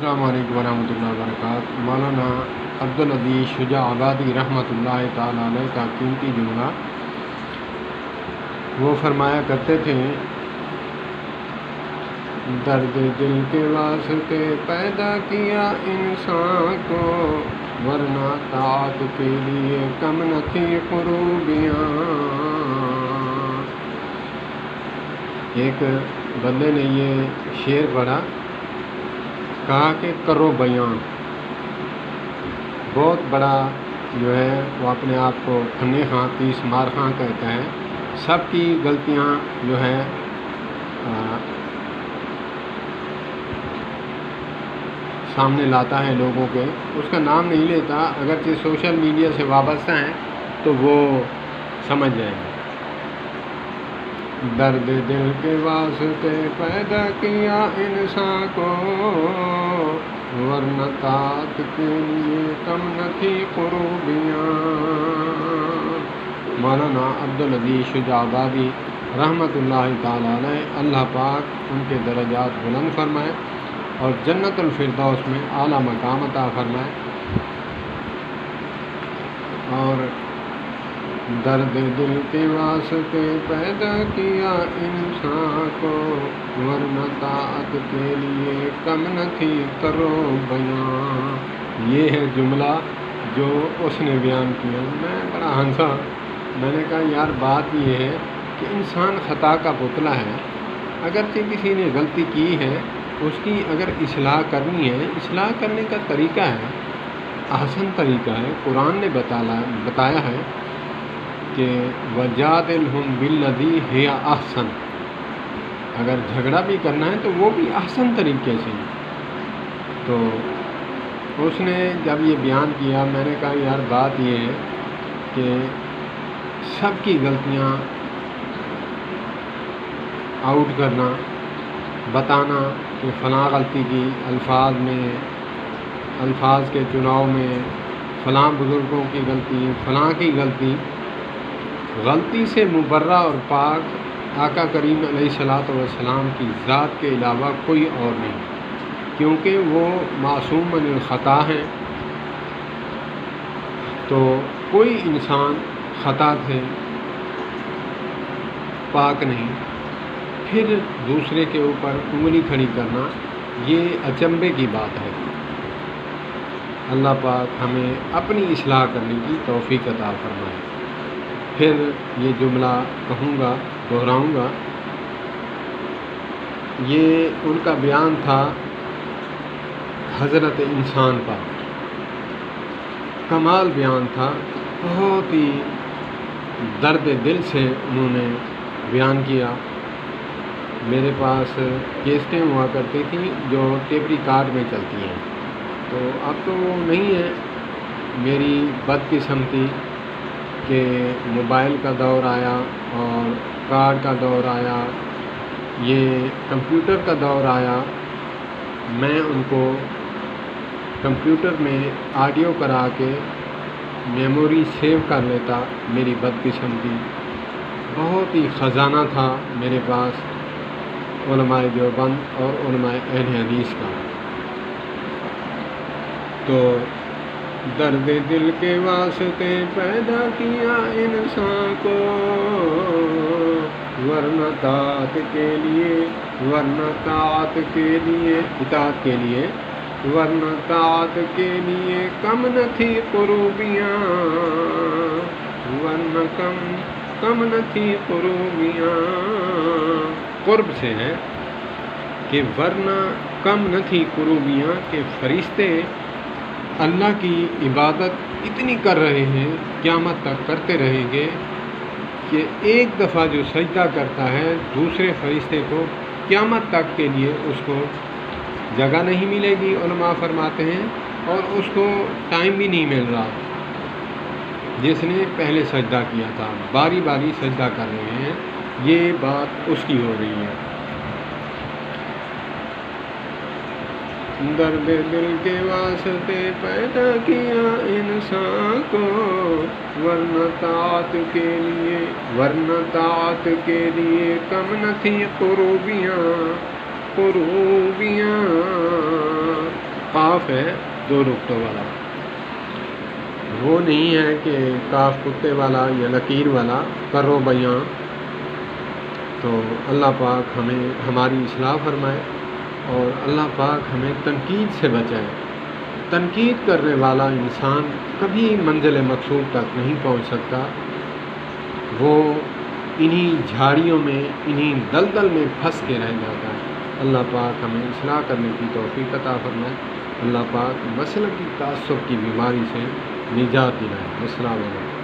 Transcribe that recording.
अस्सलामु अलैकुम वरहमतुल्लाहि वबरकातुहू। मौलाना अब्दुल अज़ीज़ शुजा आबादी रहमतुल्लाहि ताला अलैह का कीमती जुमला। वो फरमाया करते थे, दर्द दिल के वास्ते पैदा किया इंसान को, वरना ताअत के लिए कम न थी क़ुरूबियाँ। एक बंदे ने ये शेर पढ़ा, कहा कि करो बयां। बहुत बड़ा जो है वो अपने आप को फन्ने खां 30 मार खां कहता है। सबकी गलतियां जो है सामने लाता है लोगों के, उसका नाम नहीं लेता। अगरचे सोशल मीडिया से वाबस्ता हैं तो वो समझ जाएंगे। दर्द दिल के वास्ते पैदा किया इंसान को, वरना ताअत के लिए कम न थी क़ुरूबियाँ। मौलाना अब्दुल अज़ीज़ शुजा आबादी रहमतुल्लाहि ताला अलैह, अल्लाह पाक उनके दरजात बुलंद फरमाए और जन्नतुल फिरदौस में आला मकाम अता फरमाए। और दर्द दिल के वास्ते पैदा किया इंसान को, वरना ताअत के लिए कम न थी करो बयां। ये है जुमला जो उसने बयान किया। मैं बड़ा हंसा। मैंने कहा यार बात ये है कि इंसान ख़ता का पुतला है। अगरचे किसी ने गलती की है, उसकी अगर इस्लाह करनी है, इस्लाह करने का तरीका है, आसान तरीका है। कुरान ने बताया है कि वजादिलहुम बिल्लज़ी हिया अहसन। अगर झगड़ा भी करना है तो वो भी आसान तरीके से। तो उसने जब ये बयान किया, मैंने कहा यार बात ये है कि सबकी गलतियां आउट करना, बताना कि फ़लाँ गलती की अल्फाज के चुनाव में, फ़लाँ बुज़ुर्गों की गलती, फ़लाँ की गलती से मुबर्रा और पाक आका करीम अलैहिस्सलातु वस्सलाम की ज़ात के अलावा कोई और नहीं, क्योंकि वो मासूम मिनल ख़ता हैं। तो कोई इंसान ख़ता से पाक नहीं। फिर दूसरे के ऊपर उंगली खड़ी करना ये अचंभे की बात है। अल्लाह पाक हमें अपनी इस्लाह करने की तौफ़ीक़ अता फरमाए। फिर ये जुमला कहूँगा, दोहराऊँगा। ये उनका बयान था हज़रत इंसान का, कमाल बयान था। बहुत ही दर्द दिल से उन्होंने बयान किया। मेरे पास कैसेटें हुआ करती थी जो टेप रिकॉर्ड में चलती हैं, तो अब तो वो नहीं है। मेरी बदकिस्मती कि मोबाइल का दौर आया और कार का दौर आया, ये कंप्यूटर का दौर आया। मैं उनको कंप्यूटर में ऑडियो करा के मेमोरी सेव कर लेता। मेरी बदकिस्मती, बहुत ही ख़जाना था मेरे पास उलमाए देवबंद और उलमाए अहले हदीस का। तो दर्द दिल के वास्ते पैदा किया इंसान को, वरना ताअत के लिए, वरना ताअत के लिए, इताअत के लिए, वरना ताअत के लिए कम न थी क़ुरूबियाँ, वरना कम न थी क़ुरूबियाँ। क़ुर्ब से है कि वरना कम न थी क़ुरूबियाँ, के फरिश्ते अल्लाह की इबादत इतनी कर रहे हैं, क़यामत तक करते रहेंगे कि एक दफ़ा जो सजदा करता है दूसरे फरिश्ते को क़यामत तक के लिए उसको जगह नहीं मिलेगी, उलमा फरमाते हैं, और उसको टाइम भी नहीं मिल रहा। जिसने पहले सजदा किया था बारी बारी सजदा कर रहे हैं, ये बात उसकी हो रही है। दर्द दिल के वास्ते पैदा किया इंसान को, वरना ताअत के लिए कम न थी क़ुरूबियाँ। کاف ہے دو نقطوں والا، وہ نہیں ہے کہ کاف کتے والا یا لکیر والا کرو بیاں۔ تو اللہ پاک ہمیں ہماری اصلاح فرمائے اور اللہ پاک ہمیں تنقید سے بچائے۔ تنقید کرنے والا انسان کبھی منزل مقصود تک نہیں پہنچ سکتا، وہ انہی جھاڑیوں میں انہی دلدل میں پھنس کے رہ جاتا ہے۔ اللہ پاک ہمیں اصلاح کرنے کی توفیق عطا فرمائے، اللہ پاک مسلکی تعصب کی بیماری سے نجات دلائے۔ السلام علیکم۔